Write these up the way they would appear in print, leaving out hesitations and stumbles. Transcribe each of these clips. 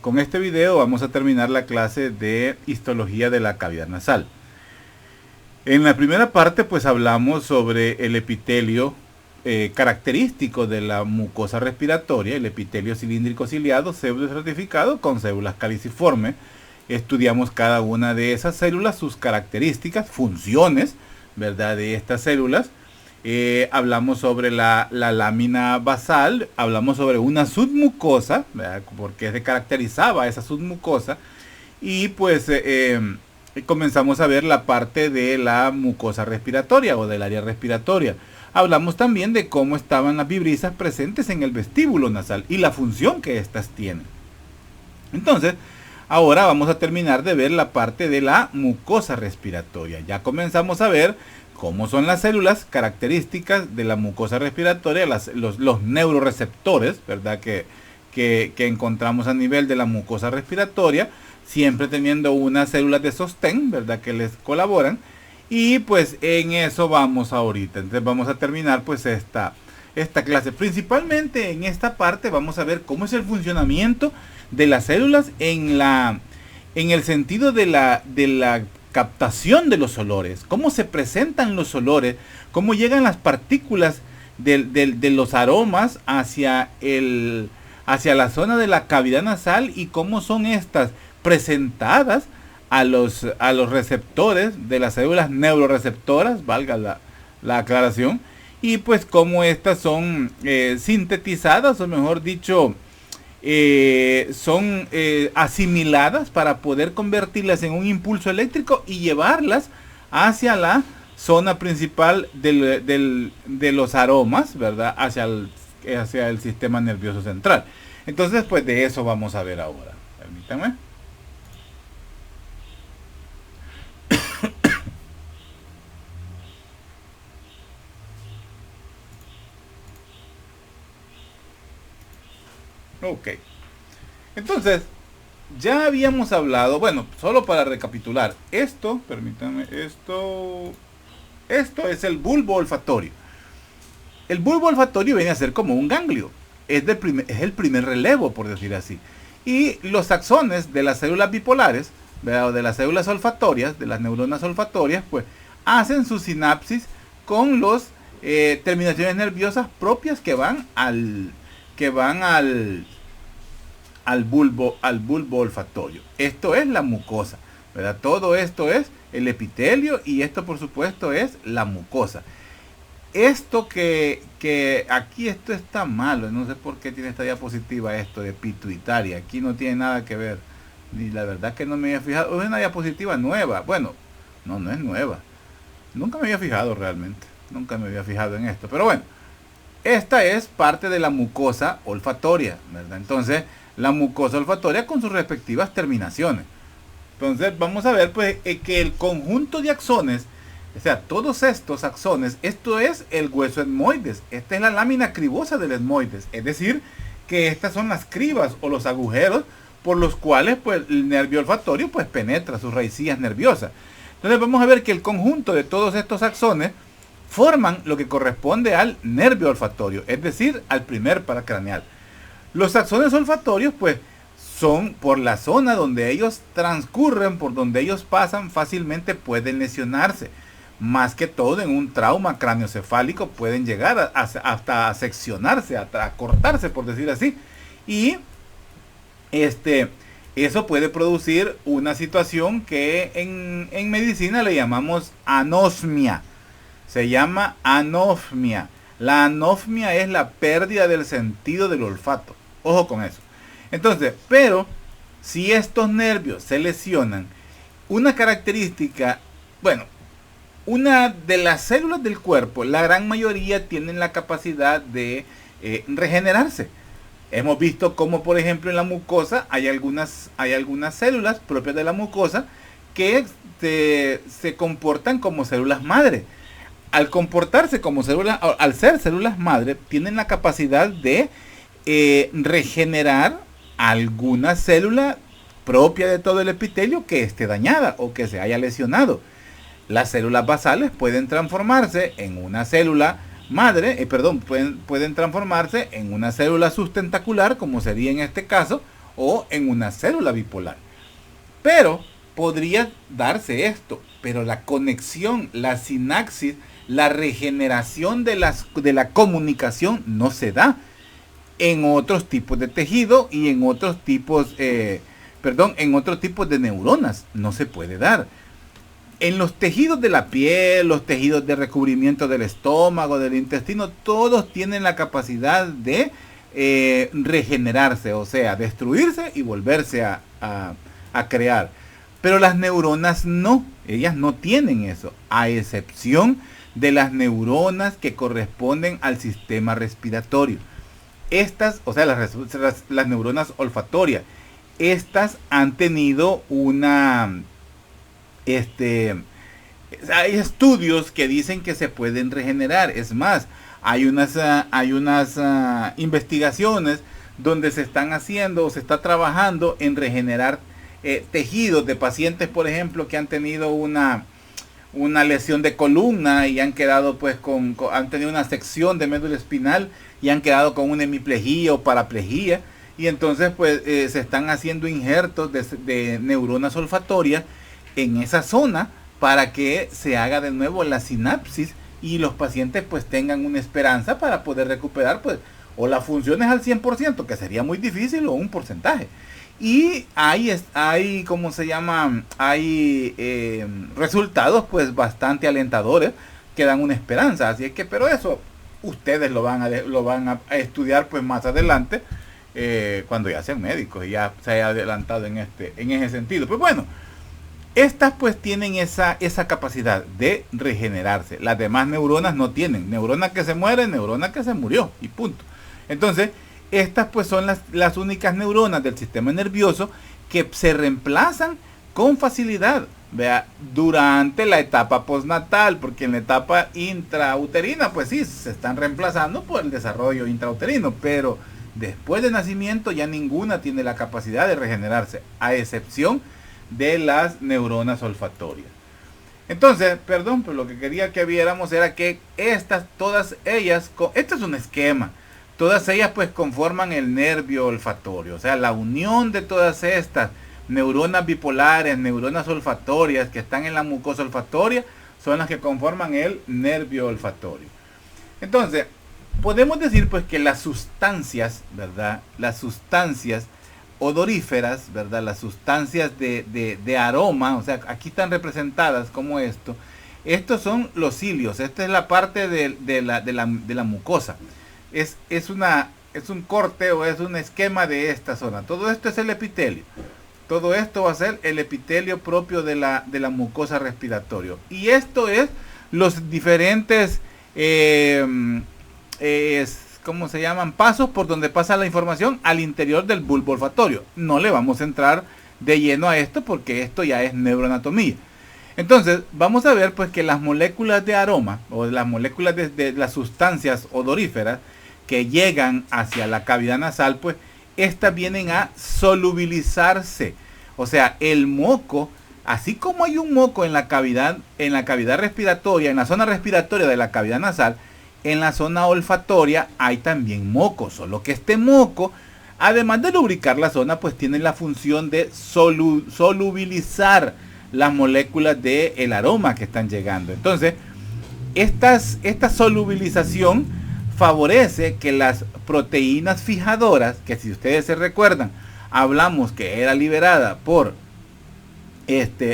Con este video vamos a terminar la clase de histología de la cavidad nasal. En la primera parte pues hablamos sobre el epitelio característico de la mucosa respiratoria, el epitelio cilíndrico ciliado pseudoestratificado con células caliciformes. Estudiamos cada una de esas células, sus características, funciones, ¿verdad?, de estas células. Hablamos sobre la lámina basal, hablamos sobre una submucosa, ¿verdad?, porque se caracterizaba esa submucosa, y pues comenzamos a ver la parte de la mucosa respiratoria o del área respiratoria. Hablamos también de cómo estaban las vibrisas presentes en el vestíbulo nasal y la función que éstas tienen. Entonces, ahora vamos a terminar de ver la parte de la mucosa respiratoria. Ya comenzamos a ver cómo son las células características de la mucosa respiratoria, los neuroreceptores, ¿verdad?, que encontramos a nivel de la mucosa respiratoria, siempre teniendo unas células de sostén, ¿verdad?, que les colaboran. Y pues en eso vamos ahorita. Entonces vamos a terminar pues esta clase. Principalmente en esta parte vamos a ver cómo es el funcionamiento de las células en el sentido de la captación de los olores, cómo se presentan los olores, cómo llegan las partículas de los aromas hacia la zona de la cavidad nasal y cómo son estas presentadas a los receptores de las células neuroreceptoras, valga la aclaración, y pues cómo estas son sintetizadas, o mejor dicho, son asimiladas para poder convertirlas en un impulso eléctrico y llevarlas hacia la zona principal de los aromas, ¿verdad?, hacia el sistema nervioso central. Entonces, pues de eso vamos a ver ahora. Permítanme. Ok. Entonces, ya habíamos hablado, bueno, solo para recapitular, permítanme, esto es el bulbo olfatorio. El bulbo olfatorio viene a ser como un ganglio, es el primer relevo, por decir así. Y los axones de las células bipolares, ¿verdad?, o de las células olfatorias, de las neuronas olfatorias, pues hacen su sinapsis con las terminaciones nerviosas propias que van al bulbo olfatorio. Esto es la mucosa, ¿verdad? Todo esto es el epitelio y esto por supuesto es la mucosa. Esto que aquí esto está malo, no sé por qué tiene esta diapositiva esto de pituitaria, aquí no tiene nada que ver, y la verdad que no me había fijado, es una diapositiva nueva, bueno, no es nueva, nunca me había fijado realmente, nunca me había fijado en esto, pero bueno, esta es parte de la mucosa olfatoria, ¿verdad? Entonces, la mucosa olfatoria con sus respectivas terminaciones. Entonces, vamos a ver pues que el conjunto de axones, o sea, todos estos axones, esto es el hueso etmoides, esta es la lámina cribosa del etmoides, es decir, que estas son las cribas o los agujeros por los cuales pues el nervio olfatorio pues penetra sus raicillas nerviosas. Entonces, vamos a ver que el conjunto de todos estos axones forman lo que corresponde al nervio olfatorio, es decir, al primer paracraneal. Los axones olfatorios, pues, son por la zona donde ellos transcurren, por donde ellos pasan, fácilmente pueden lesionarse. Más que todo en un trauma craneoencefálico pueden llegar hasta a seccionarse, hasta a cortarse, por decir así. Y eso puede producir una situación que en medicina le llamamos anosmia. Se llama anosmia. La anosmia es la pérdida del sentido del olfato. Ojo con eso. Entonces, pero si estos nervios se lesionan, una característica, bueno, una de las células del cuerpo, la gran mayoría tienen la capacidad de regenerarse. Hemos visto como, por ejemplo, en la mucosa hay algunas células propias de la mucosa que se comportan como células madre. Al comportarse como células, al ser células madre, tienen la capacidad de regenerar alguna célula propia de todo el epitelio que esté dañada o que se haya lesionado. Las células basales pueden transformarse en una célula madre, pueden transformarse en una célula sustentacular, como sería en este caso, o en una célula bipolar. Pero podría darse esto, pero la conexión, la sinapsis, la regeneración de la comunicación no se da en otros tipos de tejido y en otros tipos, en otros tipos de neuronas. No se puede dar. En los tejidos de la piel, los tejidos de recubrimiento del estómago, del intestino, todos tienen la capacidad de regenerarse, o sea, destruirse y volverse a crear. Pero las neuronas no, ellas no tienen eso, a excepción de las neuronas que corresponden al sistema respiratorio. Estas, o sea, las neuronas olfatorias, estas han tenido hay estudios que dicen que se pueden regenerar. Es más, hay unas investigaciones donde se están haciendo o se está trabajando en regenerar tejidos de pacientes, por ejemplo, que han tenido una lesión de columna y han quedado pues han tenido una sección de médula espinal y han quedado con una hemiplegia o paraplegia, y entonces pues se están haciendo injertos de neuronas olfatorias en esa zona para que se haga de nuevo la sinapsis y los pacientes pues tengan una esperanza para poder recuperar pues o las funciones al 100%, que sería muy difícil, o un porcentaje. Y hay ¿cómo se llama? Hay resultados pues bastante alentadores que dan una esperanza. Así es que, pero eso ustedes lo van a estudiar pues más adelante, cuando ya sean médicos y ya se haya adelantado en ese sentido. Pues bueno, estas pues tienen esa capacidad de regenerarse. Las demás neuronas no tienen. Neurona que se muere, neurona que se murió y punto. Entonces, estas pues son las únicas neuronas del sistema nervioso que se reemplazan con facilidad, vea, durante la etapa postnatal, porque en la etapa intrauterina pues sí, se están reemplazando por el desarrollo intrauterino, pero después de nacimiento ya ninguna tiene la capacidad de regenerarse, a excepción de las neuronas olfatorias. Entonces, perdón, pero lo que quería que viéramos era que todas ellas, este es un esquema. Todas ellas pues conforman el nervio olfatorio, o sea, la unión de todas estas neuronas bipolares, neuronas olfatorias que están en la mucosa olfatoria, son las que conforman el nervio olfatorio. Entonces, podemos decir pues que las sustancias, ¿verdad? Las sustancias odoríferas, ¿verdad? Las sustancias de aroma, o sea, aquí están representadas como esto. Estos son los cilios, esta es la parte de la mucosa. Es un corte o es un esquema de esta zona. Todo esto es el epitelio. Todo esto va a ser el epitelio propio de la mucosa respiratoria. Y esto es los diferentes, ¿cómo se llaman? Pasos por donde pasa la información al interior del bulbo olfatorio. No le vamos a entrar de lleno a esto porque esto ya es neuroanatomía. Entonces, vamos a ver pues que las moléculas de aroma o las moléculas de las sustancias odoríferas que llegan hacia la cavidad nasal, pues estas vienen a solubilizarse. O sea, el moco, así como hay un moco en la cavidad respiratoria, en la zona respiratoria de la cavidad nasal, en la zona olfatoria hay también moco, solo que este moco, además de lubricar la zona, pues tiene la función de solubilizar las moléculas del aroma que están llegando. Entonces, esta solubilización favorece que las proteínas fijadoras, que si ustedes se recuerdan, hablamos que era liberada por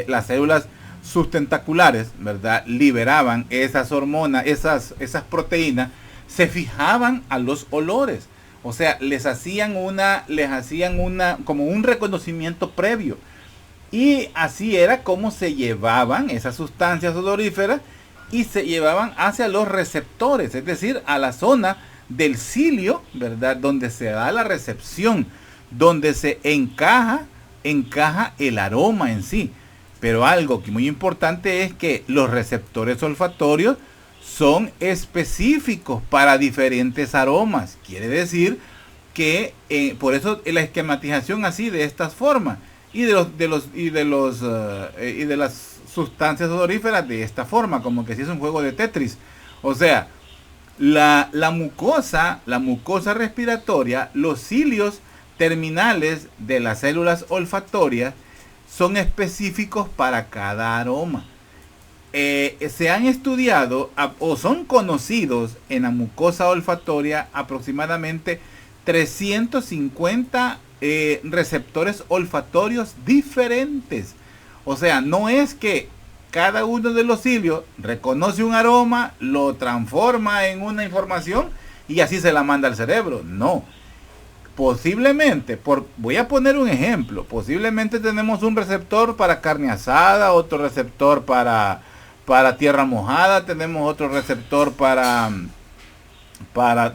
las células sustentaculares, ¿verdad? Liberaban esas hormonas, esas proteínas, se fijaban a los olores. O sea, les hacían como un reconocimiento previo. Y así era como se llevaban esas sustancias odoríferas y se llevaban hacia los receptores, es decir, a la zona del cilio, ¿verdad? Donde se da la recepción, donde se encaja el aroma en sí. Pero algo que muy importante es que los receptores olfatorios son específicos para diferentes aromas. Quiere decir que por eso la esquematización así de estas formas y de las sustancias odoríferas de esta forma, como que si es un juego de Tetris. O sea, la mucosa respiratoria, los cilios terminales de las células olfatorias son específicos para cada aroma. Se han estudiado o son conocidos en la mucosa olfatoria aproximadamente 350 receptores olfatorios diferentes. O sea, no es que cada uno de los cilios reconoce un aroma, lo transforma en una información y así se la manda al cerebro. No. Posiblemente, voy a poner un ejemplo, posiblemente tenemos un receptor para carne asada, otro receptor para tierra mojada, tenemos otro receptor para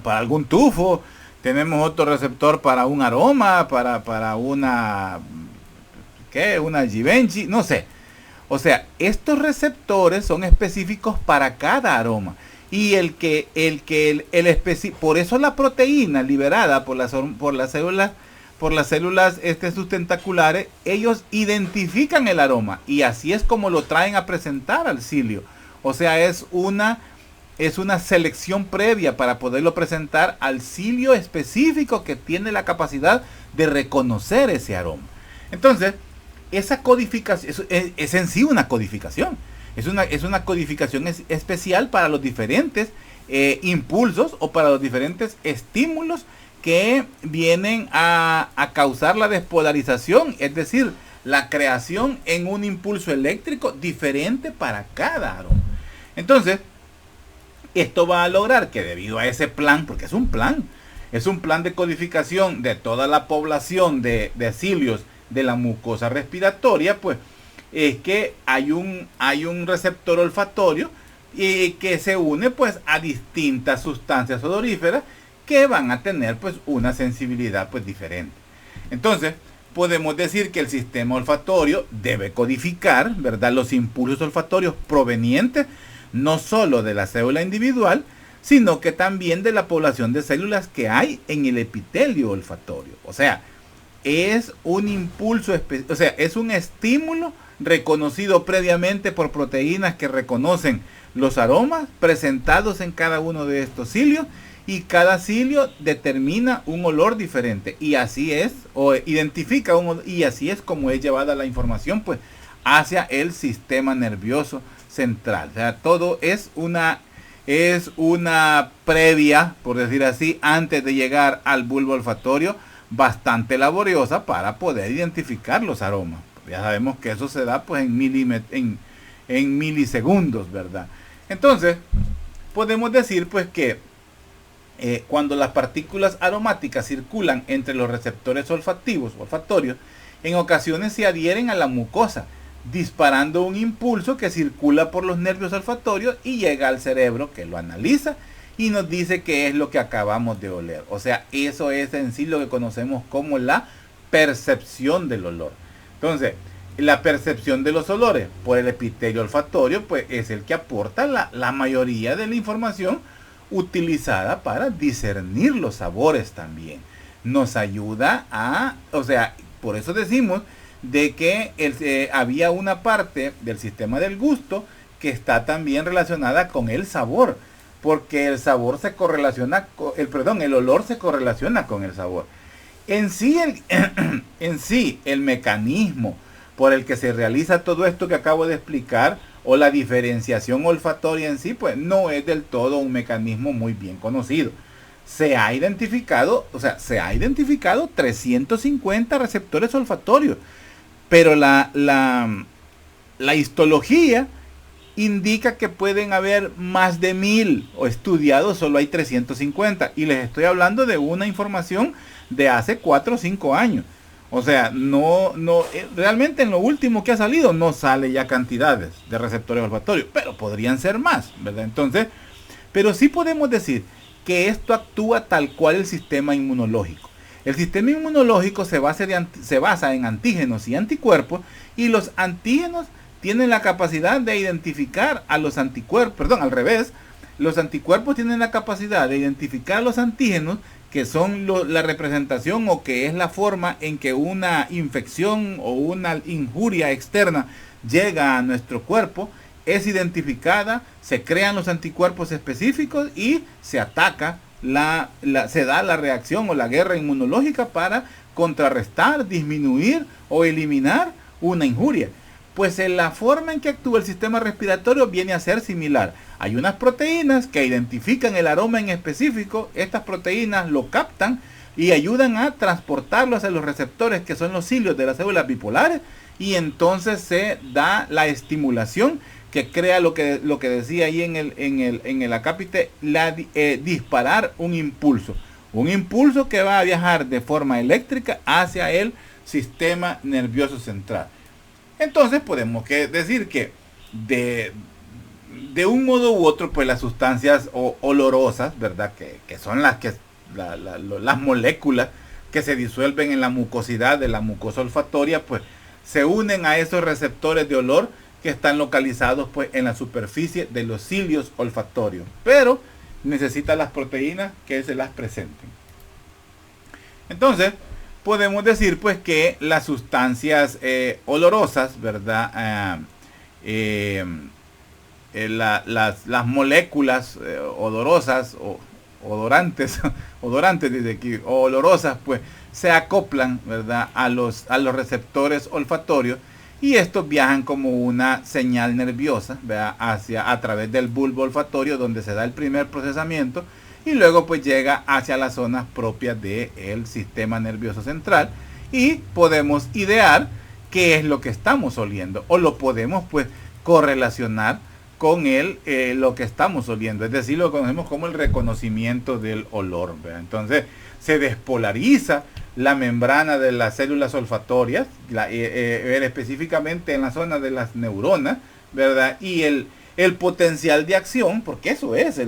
algún tufo, tenemos otro receptor para un aroma, para una Givenchy, no sé. O sea, estos receptores son específicos para cada aroma. Y por eso la proteína liberada por las células sustentaculares, ellos identifican el aroma y así es como lo traen a presentar al cilio. O sea, es una selección previa para poderlo presentar al cilio específico que tiene la capacidad de reconocer ese aroma. Entonces, esa codificación es en sí una codificación. Es una codificación especial para los diferentes impulsos o para los diferentes estímulos que vienen a causar la despolarización, es decir, la creación en un impulso eléctrico diferente para cada aroma. Entonces, esto va a lograr que debido a ese plan, porque es un plan de codificación de toda la población de cilios de la mucosa respiratoria, pues es que hay un receptor olfatorio que se une pues a distintas sustancias odoríferas que van a tener pues una sensibilidad pues diferente. Entonces podemos decir que el sistema olfatorio debe codificar, ¿verdad?, los impulsos olfatorios provenientes no solo de la célula individual, sino que también de la población de células que hay en el epitelio olfatorio. O sea, es un impulso, es un estímulo reconocido previamente por proteínas que reconocen los aromas presentados en cada uno de estos cilios, y cada cilio determina un olor diferente y así es, o identifica un olor, y así es como es llevada la información pues hacia el sistema nervioso central. O sea, todo es una previa, por decir así, antes de llegar al bulbo olfatorio, bastante laboriosa para poder identificar los aromas. Ya sabemos que eso se da pues en milisegundos, ¿verdad? Entonces, podemos decir pues que cuando las partículas aromáticas circulan entre los receptores olfatorios, en ocasiones se adhieren a la mucosa, disparando un impulso que circula por los nervios olfatorios y llega al cerebro, que lo analiza y nos dice qué es lo que acabamos de oler. O sea, eso es en sí lo que conocemos como la percepción del olor. Entonces, la percepción de los olores por el epitelio olfatorio pues es el que aporta la mayoría de la información utilizada para discernir los sabores también. Nos ayuda por eso decimos de que había una parte del sistema del gusto que está también relacionada con el sabor, porque el sabor se correlaciona el olor se correlaciona con el sabor. En sí el mecanismo por el que se realiza todo esto que acabo de explicar, o la diferenciación olfatoria en sí, pues no es del todo un mecanismo muy bien conocido. Se ha identificado 350 receptores olfatorios, pero la histología indica que pueden haber más de 1000, o estudiados solo hay 350, y les estoy hablando de una información de hace 4 o 5 años. O sea, realmente en lo último que ha salido no sale ya cantidades de receptores olfatorios, pero podrían ser más, ¿verdad? Entonces, pero sí podemos decir que esto actúa tal cual el sistema inmunológico. El sistema inmunológico se basa en antígenos y anticuerpos, y los antígenos tienen la capacidad de identificar a los anticuerpos, al revés, los anticuerpos tienen la capacidad de identificar a los antígenos, que son la representación, o que es la forma en que una infección o una injuria externa llega a nuestro cuerpo, es identificada, se crean los anticuerpos específicos y se ataca, se da la reacción o la guerra inmunológica para contrarrestar, disminuir o eliminar una injuria. Pues en la forma en que actúa el sistema respiratorio viene a ser similar. Hay unas proteínas que identifican el aroma en específico, estas proteínas lo captan y ayudan a transportarlo hacia los receptores que son los cilios de las células bipolares, y entonces se da la estimulación que crea lo que decía ahí en el acápite, disparar un impulso que va a viajar de forma eléctrica hacia el sistema nervioso central. Entonces podemos decir que de un modo u otro, pues las sustancias olorosas, ¿verdad? Que son las moléculas que se disuelven en la mucosidad de la mucosa olfatoria, pues se unen a esos receptores de olor que están localizados pues en la superficie de los cilios olfatorios, pero necesita las proteínas que se las presenten. Entonces podemos decir pues que las sustancias olorosas, ¿verdad? Las moléculas odorosas o odorantes dice aquí, o olorosas, pues se acoplan, ¿verdad? a los receptores olfatorios, y estos viajan como una señal nerviosa, ¿verdad? A través del bulbo olfatorio, donde se da el primer procesamiento, y luego pues llega hacia las zonas propias del sistema nervioso central, y podemos idear qué es lo que estamos oliendo, o lo podemos pues correlacionar con lo que estamos oliendo, es decir, lo conocemos como el reconocimiento del olor, ¿verdad? Entonces se despolariza la membrana de las células olfatorias, específicamente en la zona de las neuronas, ¿verdad? Y el potencial de acción, porque eso es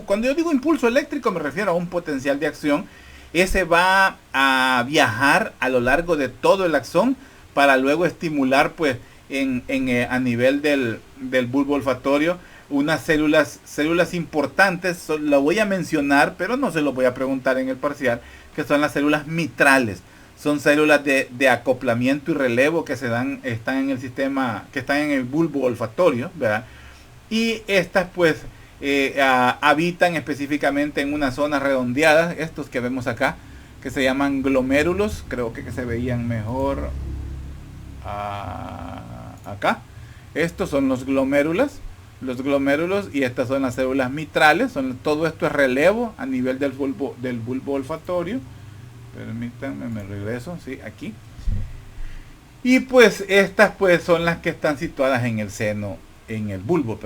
cuando yo digo impulso eléctrico me refiero a un potencial de acción. Ese va a viajar a lo largo de todo el axón para luego estimular pues a nivel del bulbo olfatorio unas células importantes. Lo voy a mencionar, pero no se lo voy a preguntar en el parcial, que son las células mitrales. Son células de acoplamiento y relevo que están en el sistema, que están en el bulbo olfatorio, ¿verdad? Y estas pues habitan específicamente en unas zonas redondeadas, estos que vemos acá, que se llaman glomérulos. Creo que se veían mejor acá. Estos son los glomérulos, y estas son las células mitrales. Todo esto es relevo a nivel del bulbo olfatorio. Permítanme, me regreso, sí, aquí. Y pues estas pues son las que están situadas en el bulbo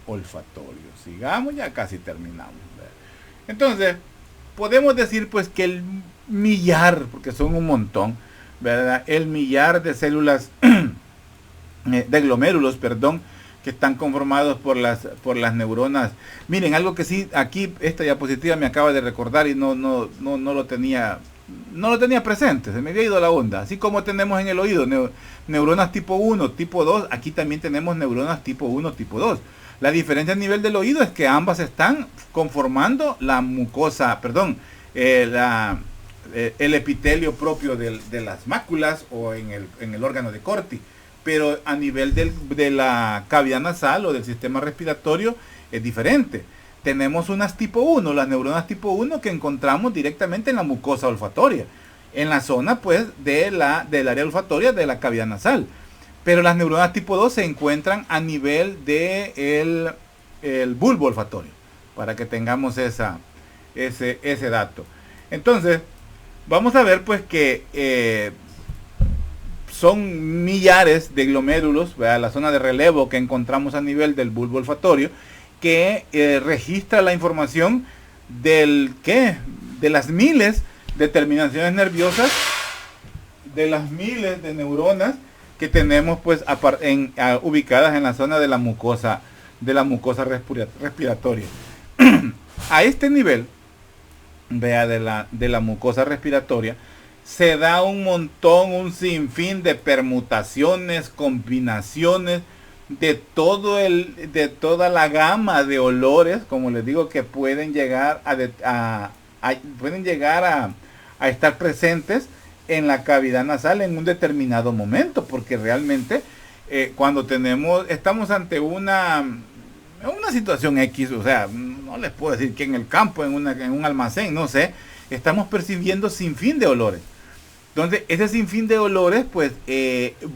olfatorio. Sigamos, ya casi terminamos. Entonces, podemos decir pues que el millar, porque son un montón, ¿verdad? El millar de células, de glomérulos, perdón, que están conformados por las neuronas. Miren, algo que sí, aquí esta diapositiva me acaba de recordar y no lo tenía presente, se me había ido la onda. Así como tenemos en el oído neuronas tipo 1, tipo 2, aquí también tenemos neuronas tipo 1, tipo 2. La diferencia a nivel del oído es que ambas están conformando la mucosa, el epitelio propio de las máculas o en el órgano de Corti. Pero a nivel de la cavidad nasal o del sistema respiratorio es diferente. Tenemos unas tipo 1, las neuronas tipo 1 que encontramos directamente en la mucosa olfatoria, en la zona pues del área olfatoria de la cavidad nasal. Pero las neuronas tipo 2 se encuentran a nivel de el bulbo olfatorio, para que tengamos ese dato. Entonces, vamos a ver pues que son millares de glomérulos, ¿verdad? La zona de relevo que encontramos a nivel del bulbo olfatorio, que registra la información de las miles de terminaciones nerviosas, de las miles de neuronas que tenemos pues ubicadas en la zona de la mucosa respiratoria. A este nivel, vea, de la mucosa respiratoria, se da un sinfín de permutaciones, combinaciones de toda la gama de olores, como les digo, que pueden llegar a estar presentes en la cavidad nasal en un determinado momento, porque realmente cuando estamos ante una situación X, o sea, no les puedo decir que en el campo, en un almacén, no sé, estamos percibiendo sin fin de olores. Entonces, ese sinfín de olores, pues,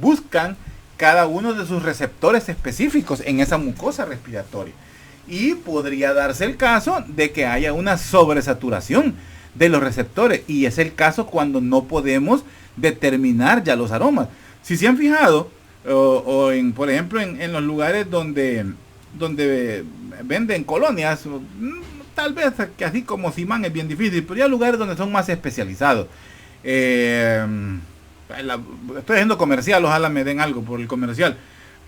buscan cada uno de sus receptores específicos en esa mucosa respiratoria. Y podría darse el caso de que haya una sobresaturación de los receptores. Y es el caso cuando no podemos determinar ya los aromas. Si se han fijado, por ejemplo, en los lugares donde venden colonias, tal vez así como Simán es bien difícil, pero hay lugares donde son más especializados. Estoy haciendo comercial, ojalá me den algo por el comercial.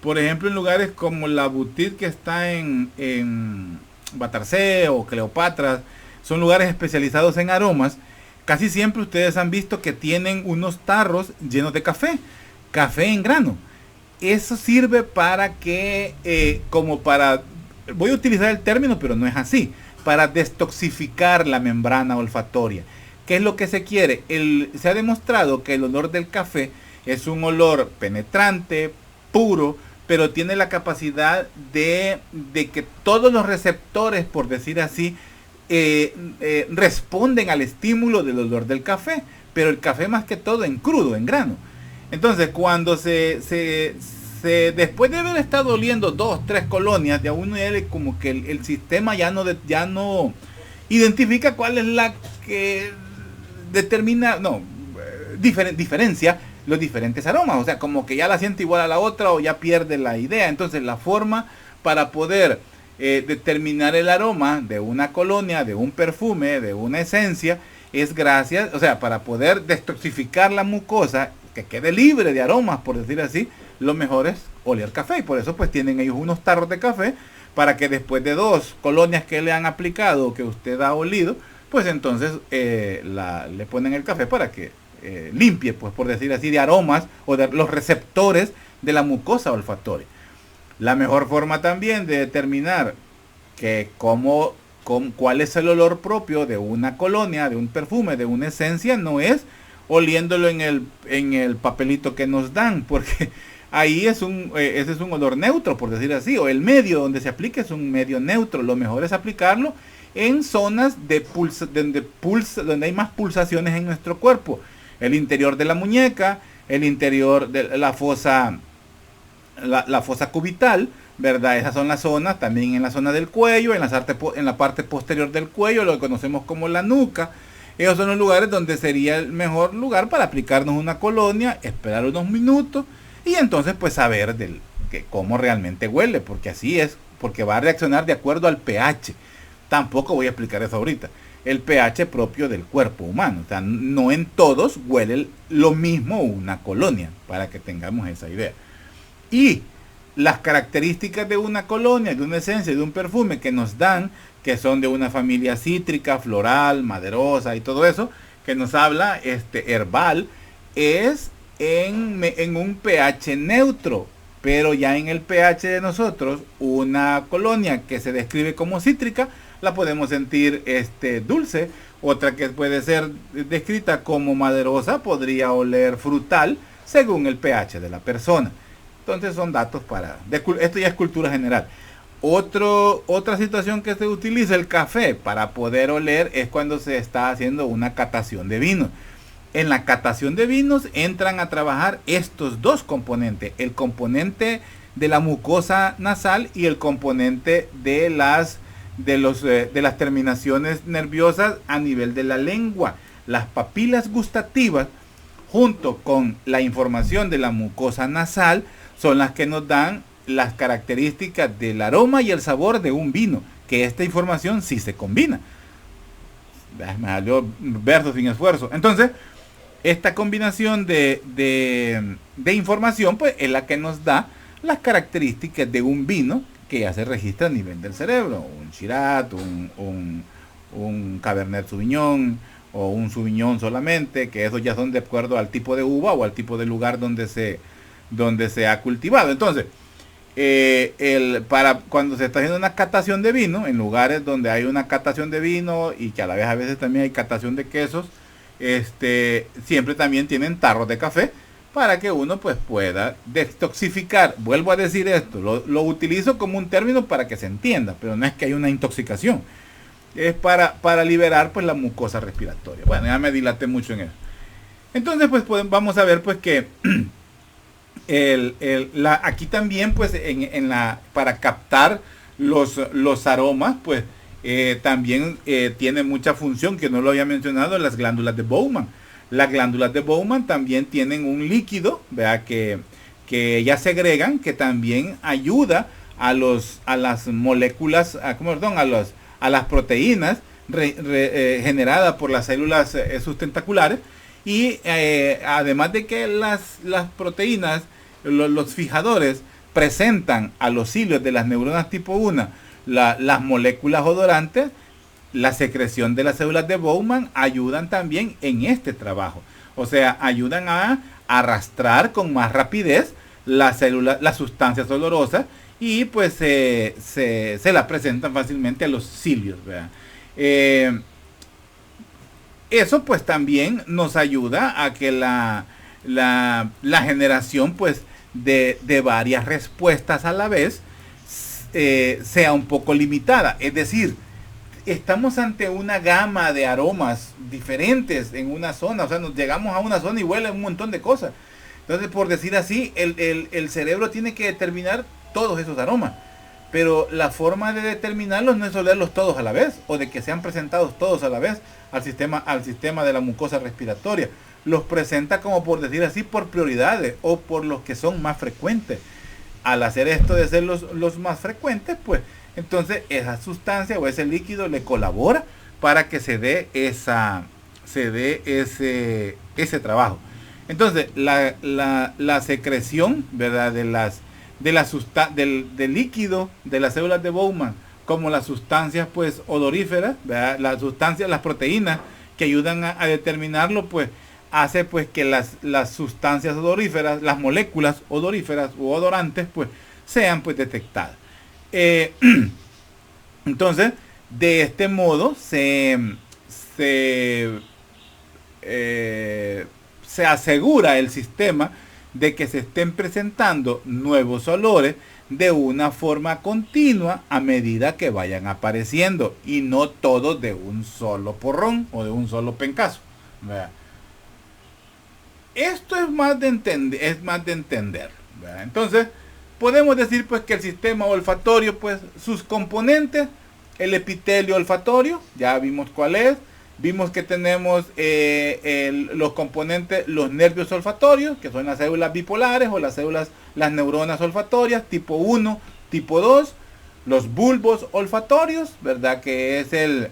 Por ejemplo, en lugares como la boutique que está en Batarcé o Cleopatra, son lugares especializados en aromas. Casi siempre ustedes han visto que tienen unos tarros llenos de café en grano. Eso sirve para que, voy a utilizar el término, pero no es así, para destoxificar la membrana olfatoria. ¿Qué es lo que se quiere? Se ha demostrado que el olor del café es un olor penetrante, puro, pero tiene la capacidad de que todos los receptores, por decir así, responden al estímulo del olor del café, pero el café más que todo en crudo, en grano. Entonces, cuando después de haber estado oliendo 2, 3 colonias, ya uno como que el sistema ya no identifica cuál es la que diferencia los diferentes aromas, o sea, como que ya la siente igual a la otra o ya pierde la idea. Entonces la forma para poder determinar el aroma de una colonia, de un perfume, de una esencia, es para poder detoxificar la mucosa, que quede libre de aromas, por decir así, lo mejor es oler café. Y por eso pues tienen ellos unos tarros de café, para que después de 2 colonias que le han aplicado, que usted ha olido, pues entonces le ponen el café para que limpie, pues por decir así, de aromas o de los receptores de la mucosa olfatoria. La mejor forma también de determinar cuál es el olor propio de una colonia, de un perfume, de una esencia, no es oliéndolo en el papelito que nos dan, porque ahí ese es un olor neutro, por decir así, o el medio donde se aplique es un medio neutro. Lo mejor es aplicarlo en zonas donde hay más pulsaciones en nuestro cuerpo. El interior de la muñeca, el interior de la fosa cubital, ¿verdad? Esas son las zonas, también en la zona del cuello, en la parte posterior del cuello, lo que conocemos como la nuca. Esos son los lugares donde sería el mejor lugar para aplicarnos una colonia, esperar unos minutos y entonces pues saber cómo realmente huele, porque así es, porque va a reaccionar de acuerdo al pH. Tampoco voy a explicar eso ahorita. El pH propio del cuerpo humano. O sea, no en todos huele lo mismo una colonia, para que tengamos esa idea. Y las características de una colonia, de una esencia, de un perfume que nos dan, que son de una familia cítrica, floral, maderosa y todo eso, que nos habla herbal, es en un pH neutro. Pero ya en el pH de nosotros, una colonia que se describe como cítrica, la podemos sentir dulce. Otra que puede ser descrita como maderosa podría oler frutal según el pH de la persona. Entonces son datos esto ya es cultura general. Otra situación que se utiliza el café para poder oler es cuando se está haciendo una catación de vinos. En la catación de vinos entran a trabajar estos dos componentes, el componente de la mucosa nasal y el componente de las terminaciones nerviosas a nivel de la lengua. Las papilas gustativas, junto con la información de la mucosa nasal, son las que nos dan las características del aroma y el sabor de un vino, que esta información sí se combina. Me salió verso sin esfuerzo. Entonces, esta combinación de información pues es la que nos da las características de un vino que ya se registra a nivel del cerebro. Un Shiraz, un Cabernet Sauvignon o un Sauvignon solamente, que esos ya son de acuerdo al tipo de uva o al tipo de lugar donde se ha cultivado. Entonces, para cuando se está haciendo una catación de vino, en lugares donde hay una catación de vino y que a la vez a veces también hay catación de quesos, siempre también tienen tarros de café para que uno pues pueda detoxificar. Vuelvo a decir esto, lo utilizo como un término para que se entienda, pero no es que haya una intoxicación. es para liberar pues la mucosa respiratoria. Bueno, ya me dilaté mucho en eso. Entonces pues vamos a ver pues que aquí también pues para captar los aromas pues también tiene mucha función, que no lo había mencionado, las glándulas de Bowman. Las glándulas de Bowman también tienen un líquido, ¿verdad? Que ellas segregan, que también ayuda a las moléculas, a las proteínas generadas por las células sustentaculares. Y además de que las proteínas, los fijadores, presentan a los cilios de las neuronas tipo 1 las moléculas odorantes, la secreción de las células de Bowman ayudan también en este trabajo. O sea, ayudan a arrastrar con más rapidez las sustancias olorosas, y pues se la presentan fácilmente a los cilios, ¿verdad? Eso pues también nos ayuda a que la generación pues de varias respuestas a la vez sea un poco limitada. Es decir, estamos ante una gama de aromas diferentes en una zona. O sea, nos llegamos a una zona y huele un montón de cosas. Entonces, por decir así, el cerebro tiene que determinar todos esos aromas. Pero la forma de determinarlos no es olerlos todos a la vez, o de que sean presentados todos a la vez al sistema de la mucosa respiratoria. Los presenta, como por decir así, por prioridades o por los que son más frecuentes. Al hacer esto de ser los más frecuentes, pues entonces esa sustancia o ese líquido le colabora para que se dé ese trabajo. Entonces la secreción, ¿verdad?, del líquido de las células de Bowman, como las sustancias pues odoríferas, ¿verdad?, las proteínas que ayudan a determinarlo, pues hace pues que las sustancias odoríferas, las moléculas odoríferas u odorantes, pues sean pues detectadas. Entonces, de este modo se asegura el sistema de que se estén presentando nuevos olores de una forma continua a medida que vayan apareciendo, y no todos de un solo porrón o de un solo pencazo, ¿verdad? Esto es más de entender, ¿verdad? Entonces, podemos decir pues que el sistema olfatorio, pues sus componentes, el epitelio olfatorio, ya vimos cuál es. Vimos que tenemos los componentes, los nervios olfatorios, que son las células bipolares o las neuronas olfatorias, tipo 1, tipo 2. Los bulbos olfatorios, ¿verdad?, que es el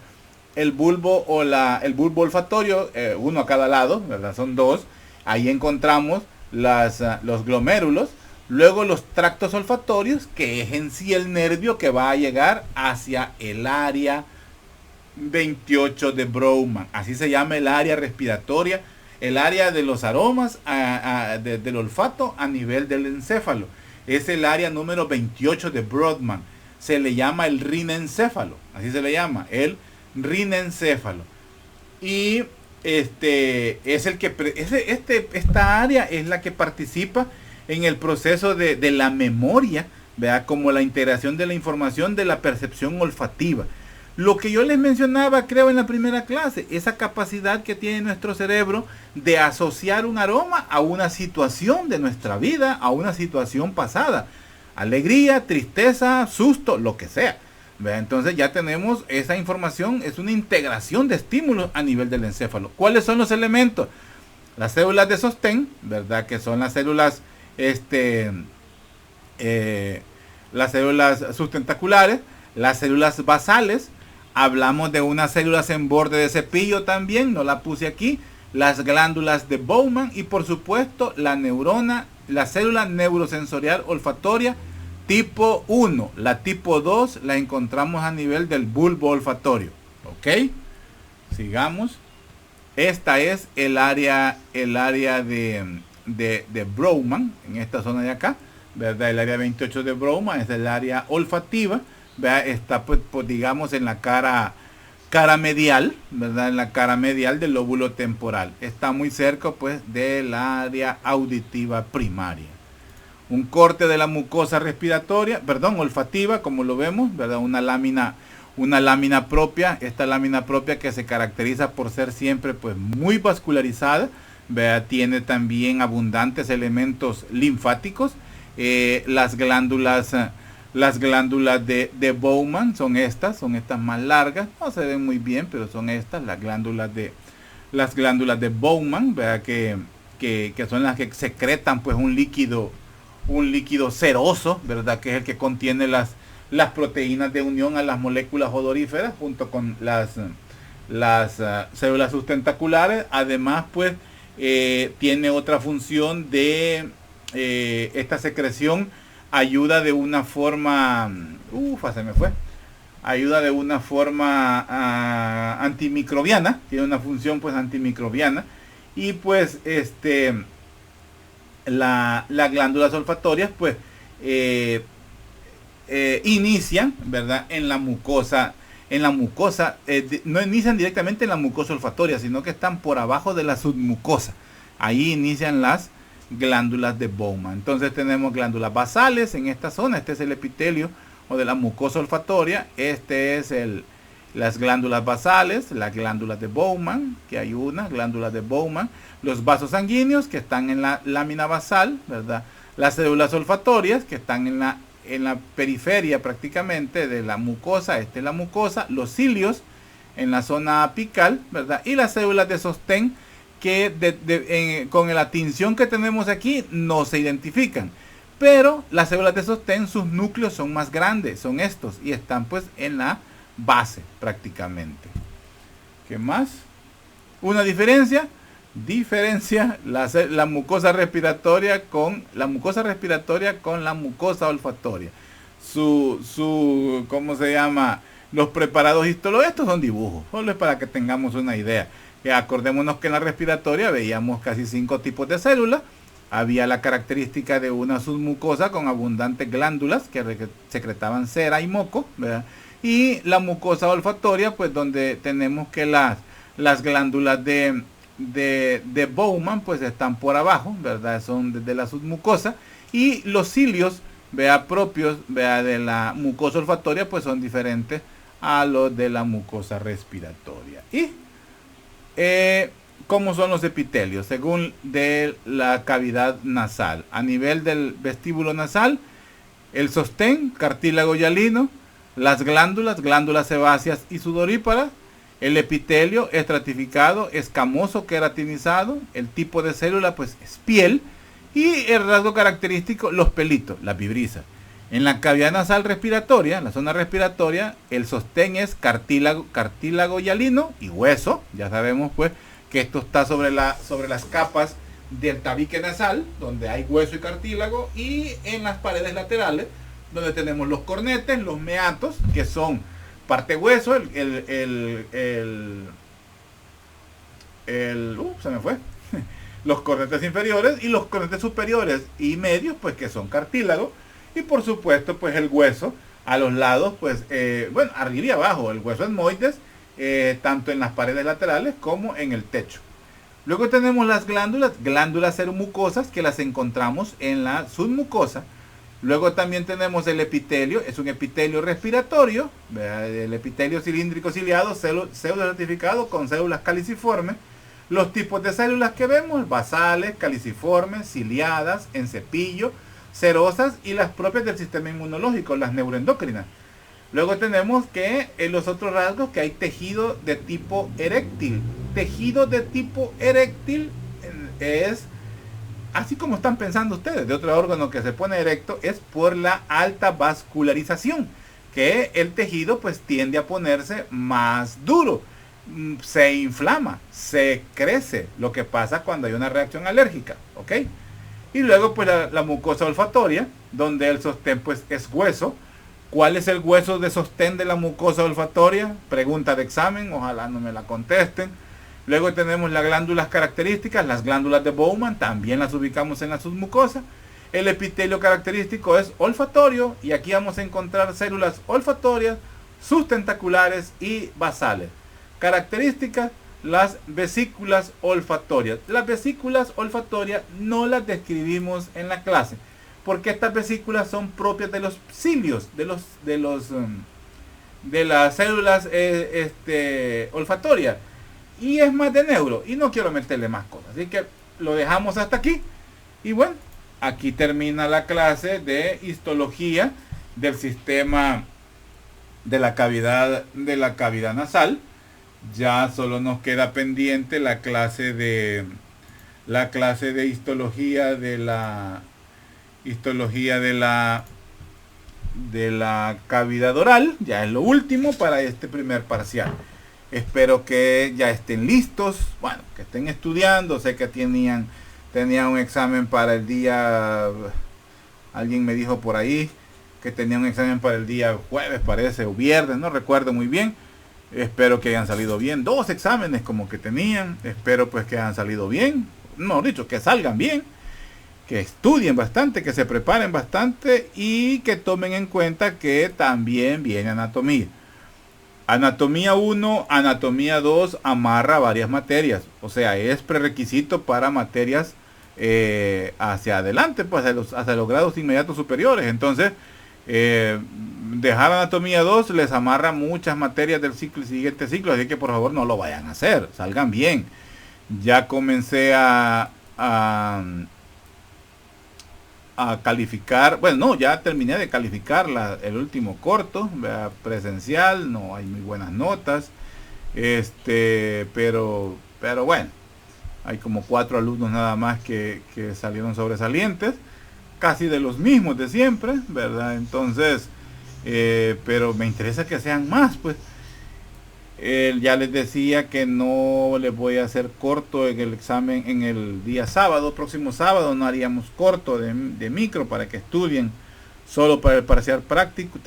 bulbo el bulbo olfatorio, uno a cada lado, ¿verdad?, son dos. Ahí encontramos los glomérulos. Luego los tractos olfatorios, que es en sí el nervio que va a llegar hacia el área 28 de Bowman. Así se llama el área respiratoria, el área de los aromas del olfato a nivel del encéfalo. Es el área número 28 de Brodmann. Se le llama el rinencéfalo. Así se le llama, el rinencéfalo. Y esta área es la que participa en el proceso de la memoria, ¿verdad?, como la integración de la información de la percepción olfativa. Lo que yo les mencionaba, creo, en la primera clase, esa capacidad que tiene nuestro cerebro de asociar un aroma a una situación de nuestra vida, a una situación pasada. Alegría, tristeza, susto, lo que sea. Entonces ya tenemos esa información, es una integración de estímulos a nivel del encéfalo. ¿Cuáles son los elementos? Las células de sostén, ¿verdad?, que son las células, las células sustentaculares, las células basales. Hablamos de unas células en borde de cepillo también, no la puse aquí, las glándulas de Bowman y por supuesto la célula neurosensorial olfatoria tipo 1. La tipo 2 la encontramos a nivel del bulbo olfatorio. ¿Ok? Sigamos. Esta es el área de Bowman, en esta zona de acá, ¿verdad? El área 28 de Bowman es el área olfativa. Está pues, digamos en la cara medial, ¿verdad?, en la cara medial del lóbulo temporal. Está muy cerca pues del área auditiva primaria. Un corte de la mucosa respiratoria, olfativa, como lo vemos, ¿verdad?, una lámina una lámina propia, esta lámina propia que se caracteriza por ser siempre pues muy vascularizada, ¿verdad? Tiene también abundantes elementos linfáticos. Las glándulas de Bowman son estas más largas, no se ven muy bien, pero son estas, las glándulas de Bowman, ¿verdad? Que son las que secretan pues un líquido ceroso, ¿verdad? Que es el que contiene las proteínas de unión a las moléculas odoríferas junto con las células sustentaculares. Además, pues, tiene otra función de esta secreción, ayuda de una forma, ayuda de una forma antimicrobiana, tiene una función pues antimicrobiana, y pues las glándulas olfatorias pues inician, ¿verdad? En la mucosa, no inician directamente en la mucosa olfatoria, sino que están por abajo de la submucosa. Ahí inician las glándulas de Bowman. Entonces tenemos glándulas basales en esta zona. Este es el epitelio o de la mucosa olfatoria. Este es las glándulas basales, las glándulas de Bowman, que hay unas glándulas de Bowman. Los vasos sanguíneos que están en la lámina basal, ¿verdad? Las células olfatorias que están en la periferia prácticamente de la mucosa. Esta es la mucosa. Los cilios en la zona apical, ¿verdad? Y las células de sostén que con la tinción que tenemos aquí no se identifican. Pero las células de sostén, sus núcleos son más grandes, son estos, y están pues en la base prácticamente. ¿Qué más? Una diferencia la mucosa respiratoria con la mucosa olfatoria. ¿Cómo se llama? Los preparados histológicos, estos son dibujos, solo es para que tengamos una idea. Acordémonos que en la respiratoria veíamos casi 5 tipos de células. Había la característica de una submucosa con abundantes glándulas que secretaban cera y moco, ¿verdad? Y la mucosa olfatoria, pues donde tenemos que las glándulas de Bowman pues están por abajo, ¿verdad? Son desde la submucosa. Y los cilios, propios, de la mucosa olfatoria, pues son diferentes a los de la mucosa respiratoria. Y ¿cómo son los epitelios? Según de la cavidad nasal. A nivel del vestíbulo nasal, el sostén, cartílago hialino, las glándulas sebáceas y sudoríparas, el epitelio estratificado, escamoso, queratinizado, el tipo de célula pues es piel, y el rasgo característico, los pelitos, las vibrisas. En la cavidad nasal respiratoria, en la zona respiratoria, el sostén es cartílago hialino y hueso. Ya sabemos pues que esto está sobre las capas del tabique nasal, donde hay hueso y cartílago, y en las paredes laterales, donde tenemos los cornetes, los meatos, que son parte hueso, los cornetes inferiores, y los cornetes superiores y medios, pues que son cartílago. Y por supuesto, pues el hueso a los lados, pues, arriba y abajo, el hueso etmoides, tanto en las paredes laterales como en el techo. Luego tenemos las glándulas seromucosas, que las encontramos en la submucosa. Luego también tenemos el epitelio, es un epitelio respiratorio, el epitelio cilíndrico ciliado, pseudo-estratificado con células caliciformes. Los tipos de células que vemos, basales, caliciformes, ciliadas, en cepillo, cerosas, y las propias del sistema inmunológico, las neuroendocrinas. Luego tenemos que en los otros rasgos que hay tejido de tipo eréctil. Tejido de tipo eréctil es, así como están pensando ustedes, de otro órgano que se pone erecto, es por la alta vascularización, que el tejido pues tiende a ponerse más duro, se inflama, se crece, lo que pasa cuando hay una reacción alérgica, ¿ok? Y luego pues la mucosa olfatoria, donde el sostén pues es hueso. ¿Cuál es el hueso de sostén de la mucosa olfatoria? Pregunta de examen, ojalá no me la contesten. Luego tenemos las glándulas características, las glándulas de Bowman, también las ubicamos en la submucosa. El epitelio característico es olfatorio, y aquí vamos a encontrar células olfatorias, sustentaculares y basales. Características: las vesículas olfatorias. Las vesículas olfatorias no las describimos en la clase, porque estas vesículas son propias de los cilios, de de las células olfatorias. Y es más de neuro. Y no quiero meterle más cosas. Así que lo dejamos hasta aquí. Y bueno, aquí termina la clase de histología del sistema de la cavidad nasal. Ya solo nos queda pendiente la clase de histología de la cavidad oral. Ya es lo último para este primer parcial. Espero que ya estén listos, bueno, que estén estudiando. Sé que tenían un examen para el día, alguien me dijo por ahí que tenía un examen para el día jueves, parece, o viernes, no recuerdo muy bien. Espero que hayan salido bien. 2 exámenes como que tenían. Espero pues que hayan salido bien. No, dicho, que salgan bien. Que estudien bastante, que se preparen bastante y que tomen en cuenta que también viene anatomía. Anatomía 1, anatomía 2 amarra varias materias. O sea, es prerequisito para materias hacia adelante, pues hacia los grados inmediatos superiores. Entonces, dejar anatomía 2 les amarra muchas materias del siguiente ciclo. Así que por favor no lo vayan a hacer. Salgan bien. Ya comencé a calificar, bueno, no, ya terminé de calificar el último corto presencial. No hay muy buenas notas, pero bueno, hay como 4 alumnos nada más que salieron sobresalientes, casi de los mismos de siempre, ¿verdad? Entonces, pero me interesa que sean más, pues. Ya les decía que no les voy a hacer corto en el examen en el día sábado. Próximo sábado no haríamos corto de micro para que estudien solo para el parcial práctico,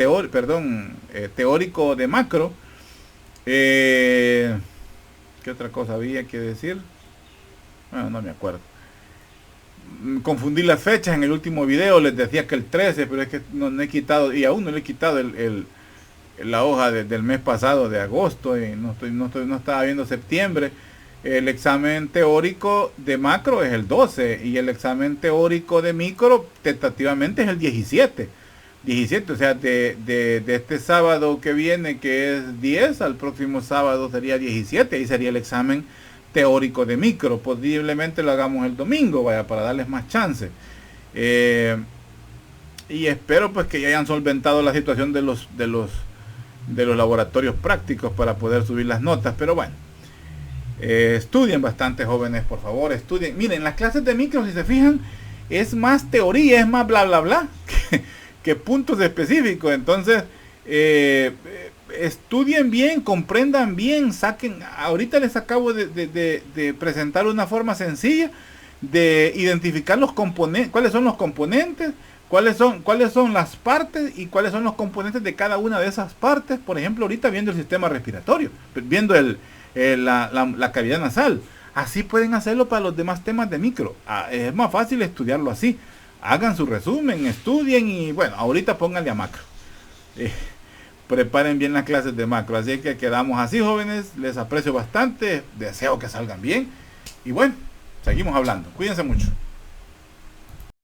teórico de macro. ¿Qué otra cosa había que decir? Bueno, no me acuerdo. Confundí las fechas en el último video. Les decía que el 13, pero es que no he quitado, y aún no le he quitado la hoja del mes pasado de agosto, y no estaba viendo septiembre. El examen teórico de macro es el 12 y el examen teórico de micro tentativamente es el 17, o sea, de este sábado que viene, que es 10, al próximo sábado sería 17, y sería el examen teórico de micro. Posiblemente lo hagamos el domingo, vaya, para darles más chance. Y espero pues que ya hayan solventado la situación de los laboratorios prácticos para poder subir las notas. Pero bueno, estudien bastante, jóvenes, por favor, estudien. Miren, las clases de micro, si se fijan, es más teoría, es más bla bla bla que puntos específicos. Entonces, estudien bien, comprendan bien, saquen. Ahorita les acabo de presentar una forma sencilla de identificar los componentes, cuáles son los componentes, cuáles son las partes y cuáles son los componentes de cada una de esas partes. Por ejemplo, ahorita viendo el sistema respiratorio, viendo la cavidad nasal. Así pueden hacerlo para los demás temas de micro. Es más fácil estudiarlo así. Hagan su resumen, estudien y bueno, ahorita pónganle a macro. Preparen bien las clases de macro. Así que quedamos así, jóvenes. Les aprecio bastante. Deseo que salgan bien. Y bueno, seguimos hablando. Cuídense mucho.